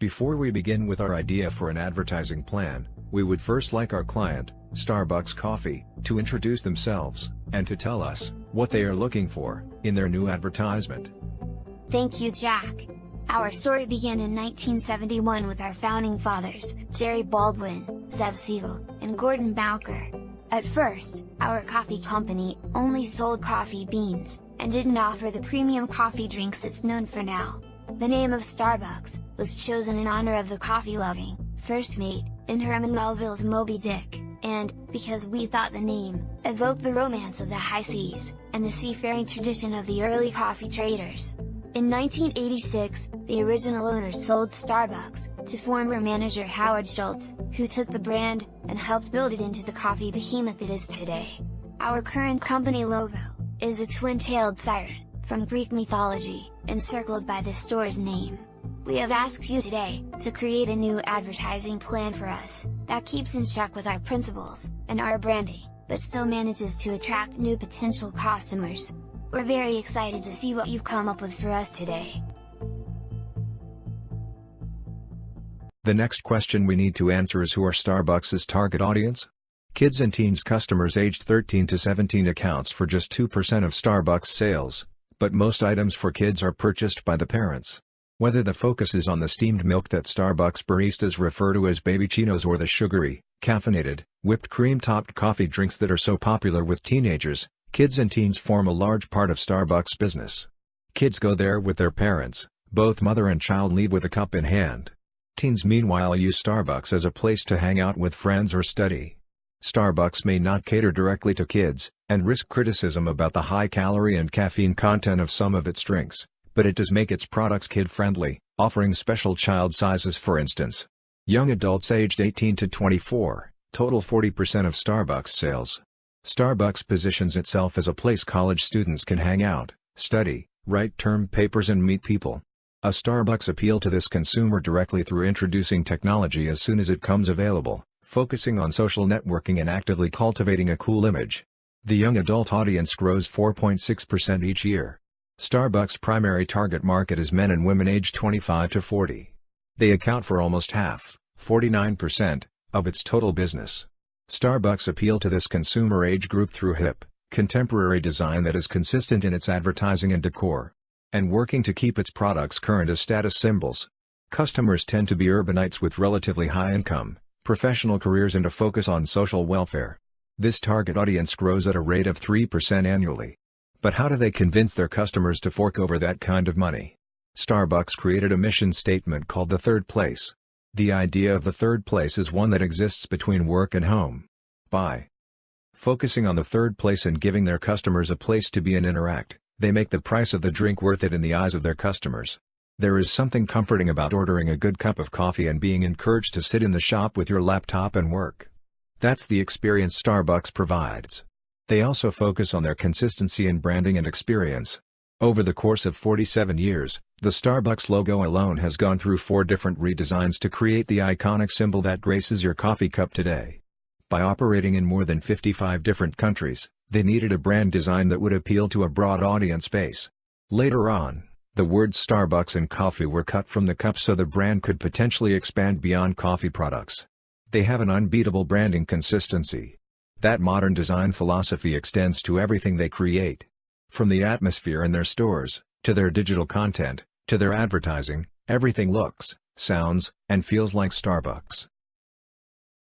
Before we begin with our idea for an advertising plan, we would first like our client, Starbucks Coffee, to introduce themselves, and to tell us what they are looking for in their new advertisement. Thank you, Jack. Our story began in 1971 with our founding fathers, Jerry Baldwin, Zev Siegel, and Gordon Bowker. At first, our coffee company only sold coffee beans, and didn't offer the premium coffee drinks it's known for now. The name of Starbucks was chosen in honor of the coffee-loving first mate in Herman Melville's Moby Dick, and because we thought the name evoked the romance of the high seas, and the seafaring tradition of the early coffee traders. In 1986, the original owners sold Starbucks to former manager Howard Schultz, who took the brand, and helped build it into the coffee behemoth it is today. Our current company logo is a twin-tailed siren, from Greek mythology, encircled by the store's name. We have asked you today to create a new advertising plan for us, that keeps in check with our principles, and our branding, but still manages to attract new potential customers. We're very excited to see what you've come up with for us today. The next question we need to answer is, who are Starbucks' target audience? Kids and teens. Customers aged 13 to 17 accounts for just 2% of Starbucks sales, but most items for kids are purchased by the parents. Whether the focus is on the steamed milk that Starbucks baristas refer to as babycinos, or the sugary, caffeinated, whipped cream-topped coffee drinks that are so popular with teenagers, kids and teens form a large part of Starbucks' business. Kids go there with their parents, both mother and child leave with a cup in hand. Teens meanwhile use Starbucks as a place to hang out with friends or study. Starbucks may not cater directly to kids, and risk criticism about the high calorie and caffeine content of some of its drinks, but it does make its products kid-friendly, offering special child sizes. For instance, young adults aged 18 to 24, total 40% of Starbucks sales. Starbucks positions itself as a place college students can hang out, study, write term papers and meet people. A Starbucks appeal to this consumer directly through introducing technology as soon as it comes available, focusing on social networking and actively cultivating a cool image. The young adult audience grows 4.6% each year. Starbucks' primary target market is men and women aged 25 to 40. They account for almost half, 49%, of its total business. Starbucks appeal to this consumer age group through hip, contemporary design that is consistent in its advertising and decor, and working to keep its products current as status symbols. Customers tend to be urbanites with relatively high income, professional careers and a focus on social welfare. This target audience grows at a rate of 3% annually. But how do they convince their customers to fork over that kind of money? Starbucks created a mission statement called the Third Place. The idea of the third place is one that exists between work and home. By focusing on the third place and giving their customers a place to be and interact, they make the price of the drink worth it in the eyes of their customers. There is something comforting about ordering a good cup of coffee and being encouraged to sit in the shop with your laptop and work. That's the experience Starbucks provides. They also focus on their consistency in branding and experience. Over the course of 47 years, the Starbucks logo alone has gone through 4 different redesigns to create the iconic symbol that graces your coffee cup today. By operating in more than 55 different countries, they needed a brand design that would appeal to a broad audience base. Later on, the words Starbucks and coffee were cut from the cup so the brand could potentially expand beyond coffee products. They have an unbeatable branding consistency. That modern design philosophy extends to everything they create. From the atmosphere in their stores, to their digital content, to their advertising, everything looks, sounds, and feels like Starbucks.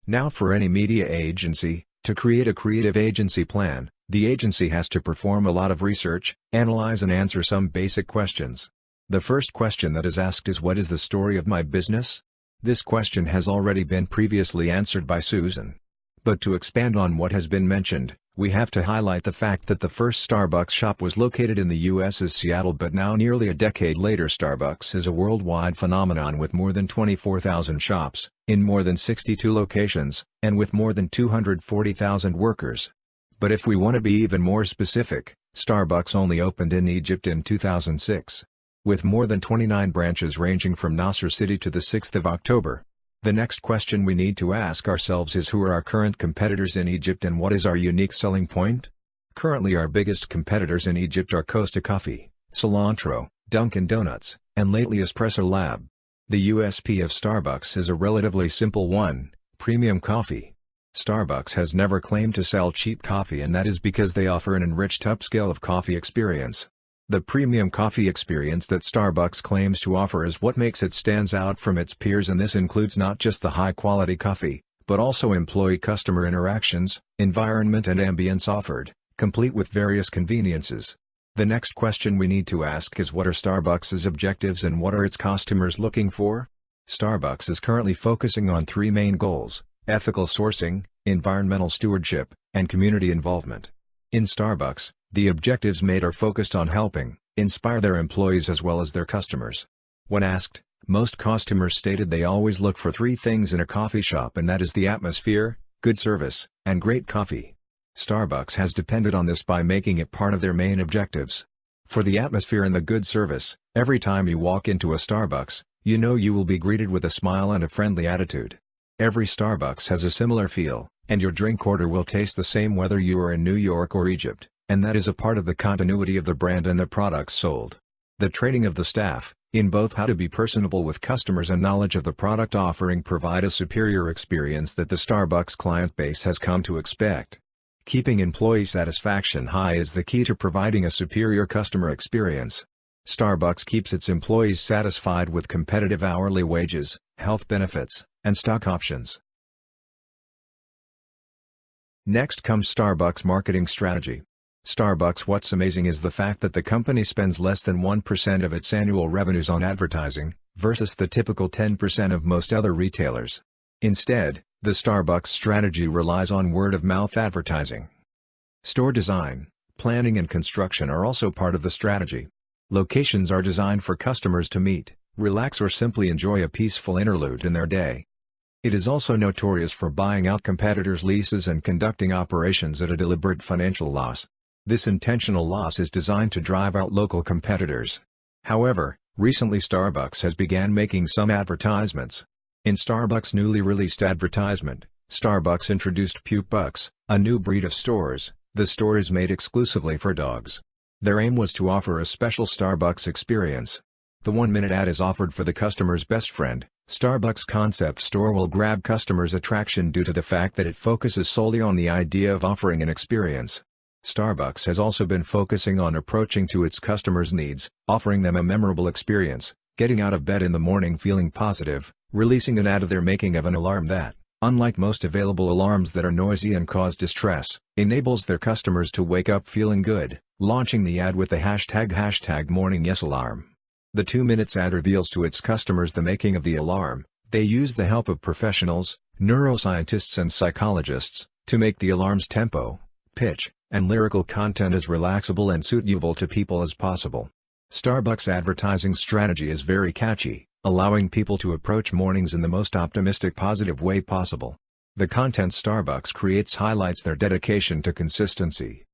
Now, for any media agency, to create a creative agency plan, the agency has to perform a lot of research, analyze and answer some basic questions. The first question that is asked is, what is the story of my business? This question has already been previously answered by Susan. But to expand on what has been mentioned, we have to highlight the fact that the first Starbucks shop was located in the U.S.'s Seattle, but now nearly a decade later Starbucks is a worldwide phenomenon with more than 24,000 shops, in more than 62 locations, and with more than 240,000 workers. But if we want to be even more specific, Starbucks only opened in Egypt in 2006. With more than 29 branches ranging from Nasser City to the 6th of October. The next question we need to ask ourselves is, who are our current competitors in Egypt and what is our unique selling point? Currently our biggest competitors in Egypt are Costa Coffee, Cilantro, Dunkin' Donuts, and lately Espresso Lab. The USP of Starbucks is a relatively simple one: premium coffee. Starbucks has never claimed to sell cheap coffee, and that is because they offer an enriched upscale of coffee experience. The premium coffee experience that Starbucks claims to offer is what makes it stands out from its peers, and this includes not just the high-quality coffee, but also employee-customer interactions, environment and ambience offered, complete with various conveniences. The next question we need to ask is, what are Starbucks' objectives and what are its customers looking for? Starbucks is currently focusing on three main goals: ethical sourcing, environmental stewardship, and community involvement. In Starbucks, the objectives made are focused on helping inspire their employees as well as their customers. When asked, most customers stated they always look for three things in a coffee shop, and that is the atmosphere, good service, and great coffee. Starbucks has depended on this by making it part of their main objectives. For the atmosphere and the good service, every time you walk into a Starbucks, you know you will be greeted with a smile and a friendly attitude. Every Starbucks has a similar feel, and your drink order will taste the same whether you are in New York or Egypt, and that is a part of the continuity of the brand and the products sold. The training of the staff, in both how to be personable with customers and knowledge of the product offering, provide a superior experience that the Starbucks client base has come to expect. Keeping employee satisfaction high is the key to providing a superior customer experience. Starbucks keeps its employees satisfied with competitive hourly wages, health benefits, and stock options. Next comes Starbucks' marketing strategy. Starbucks, what's amazing is the fact that the company spends less than 1% of its annual revenues on advertising, versus the typical 10% of most other retailers. Instead, the Starbucks strategy relies on word-of-mouth advertising. Store design, planning and construction are also part of the strategy. Locations are designed for customers to meet, relax or simply enjoy a peaceful interlude in their day. It is also notorious for buying out competitors' leases and conducting operations at a deliberate financial loss. This intentional loss is designed to drive out local competitors. However, recently Starbucks has began making some advertisements. In Starbucks' newly released advertisement, Starbucks introduced Puke Bucks, a new breed of stores. The store is made exclusively for dogs. Their aim was to offer a special Starbucks experience. The 1-minute ad is offered for the customer's best friend. Starbucks concept store will grab customers' attraction due to the fact that it focuses solely on the idea of offering an experience. Starbucks has also been focusing on approaching to its customers' needs, offering them a memorable experience, getting out of bed in the morning feeling positive, releasing an ad of their making of an alarm that, unlike most available alarms that are noisy and cause distress, enables their customers to wake up feeling good, launching the ad with the hashtag #MorningYesAlarm. The 2 minutes ad reveals to its customers the making of the alarm. They use the help of professionals, neuroscientists and psychologists, to make the alarm's tempo, pitch, and lyrical content as relaxable and suitable to people as possible. Starbucks' advertising strategy is very catchy, allowing people to approach mornings in the most optimistic, positive way possible. The content Starbucks creates highlights their dedication to consistency.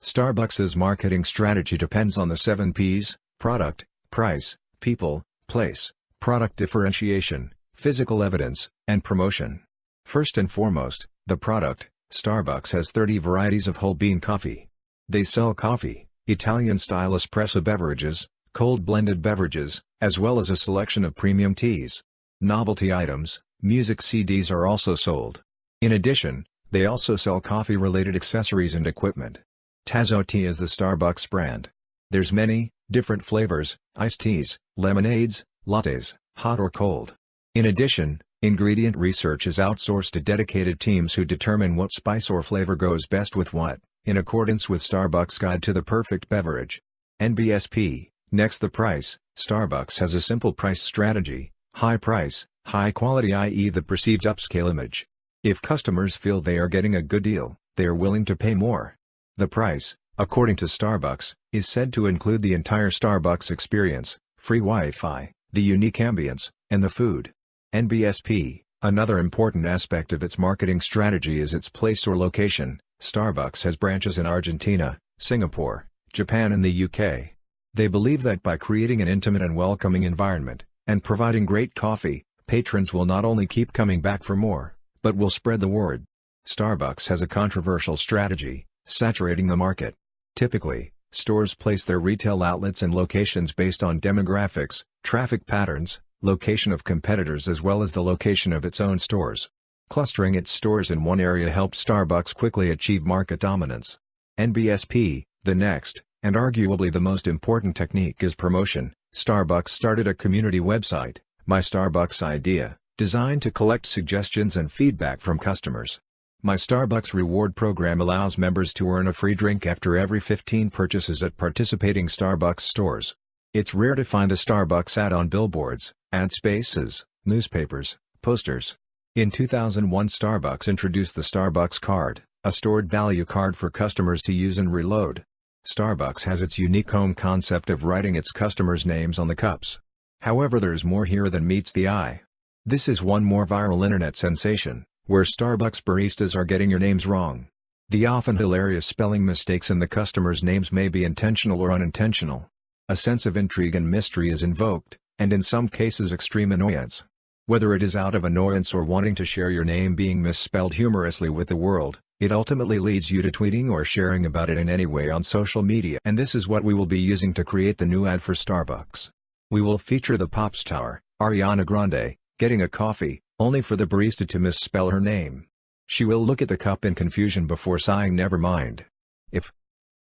Starbucks' marketing strategy depends on the 7 Ps: product, price, people, place, product differentiation, physical evidence, and promotion. First and foremost, the product. Starbucks has 30 varieties of whole bean coffee. They sell coffee, Italian-style espresso beverages, cold blended beverages, as well as a selection of premium teas. Novelty items, music CDs are also sold. In addition, they also sell coffee-related accessories and equipment. Tazo Tea is the Starbucks brand. There's many different flavors: iced teas, lemonades, lattes, hot or cold. In addition, ingredient research is outsourced to dedicated teams who determine what spice or flavor goes best with what, in accordance with Starbucks' Guide to the Perfect Beverage. NBSP. Next, the price. Starbucks has a simple price strategy: high price, high quality, i.e. the perceived upscale image. If customers feel they are getting a good deal, they are willing to pay more. The price, according to Starbucks, is said to include the entire Starbucks experience: free Wi-Fi, the unique ambience, and the food. NBSP. Another important aspect of its marketing strategy is its place or location. Starbucks has branches in Argentina, Singapore, Japan and the UK. They believe that by creating an intimate and welcoming environment, and providing great coffee, patrons will not only keep coming back for more, but will spread the word. Starbucks has a controversial strategy: saturating the market. Typically, Stores place their retail outlets and locations based on demographics, traffic patterns, location of competitors as well as the location of its own stores. Clustering its stores in one area helps Starbucks quickly achieve market dominance. NBSP, the next, and arguably the most important technique is promotion. Starbucks started a community website, My Starbucks Idea, designed to collect suggestions and feedback from customers. My Starbucks reward program allows members to earn a free drink after every 15 purchases at participating Starbucks stores. It's rare to find a Starbucks ad on billboards, ad spaces, newspapers, posters. In 2001, Starbucks introduced the Starbucks Card, a stored value card for customers to use and reload. Starbucks has its unique home concept of writing its customers' names on the cups. However, there's more here than meets the eye. This is one more viral internet sensation, where Starbucks baristas are getting your names wrong. The often hilarious spelling mistakes in the customers' names may be intentional or unintentional. A sense of intrigue and mystery is invoked, and in some cases extreme annoyance. Whether it is out of annoyance or wanting to share your name being misspelled humorously with the world, it ultimately leads you to tweeting or sharing about it in any way on social media. And this is what we will be using to create the new ad for Starbucks. We will feature the pop star, Ariana Grande, getting a coffee, only for the barista to misspell her name. She will look at the cup in confusion before sighing never mind. If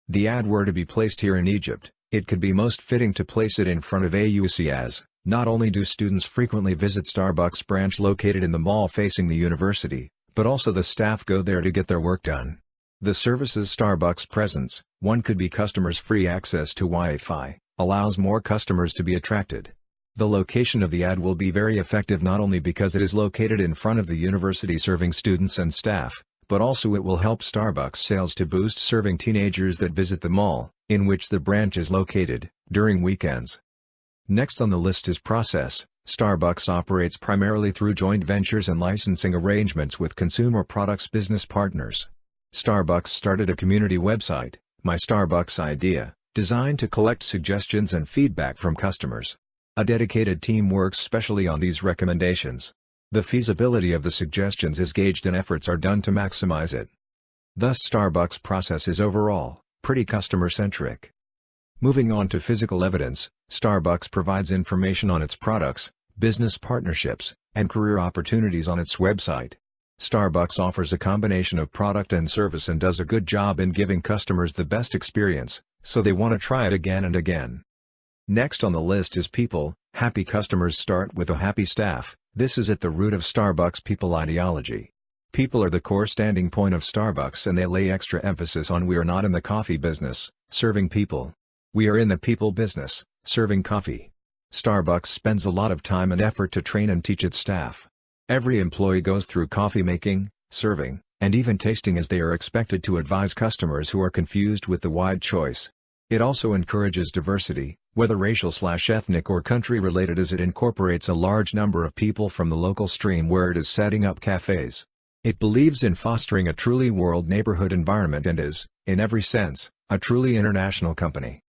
the ad were to be placed here in Egypt, it could be most fitting to place it in front of AUC as, not only do students frequently visit Starbucks branch located in the mall facing the university, but also the staff go there to get their work done. The services Starbucks presents, one could be customers' free access to Wi-Fi, allows more customers to be attracted. The location of the ad will be very effective not only because it is located in front of the university serving students and staff, but also it will help Starbucks sales to boost serving teenagers that visit the mall, in which the branch is located, during weekends. Next on the list is process. Starbucks operates primarily through joint ventures and licensing arrangements with consumer products business partners. Starbucks started a community website, My Starbucks Idea, designed to collect suggestions and feedback from customers. A dedicated team works specially on these recommendations. The feasibility of the suggestions is gauged and efforts are done to maximize it. Thus Starbucks' process is overall pretty customer-centric. Moving on to physical evidence, Starbucks provides information on its products, business partnerships, and career opportunities on its website. Starbucks offers a combination of product and service and does a good job in giving customers the best experience, so they want to try it again and again. Next on the list is people. Happy customers start with a happy staff. This is at the root of Starbucks' people ideology. People are the core standing point of Starbucks and they lay extra emphasis on we are not in the coffee business, serving people. We are in the people business, serving coffee. Starbucks spends a lot of time and effort to train and teach its staff. Every employee goes through coffee making, serving, and even tasting as they are expected to advise customers who are confused with the wide choice. It also encourages diversity, whether racial/ethnic or country-related, as it incorporates a large number of people from the local stream where it is setting up cafes. It believes in fostering a truly world neighborhood environment and is, in every sense, a truly international company.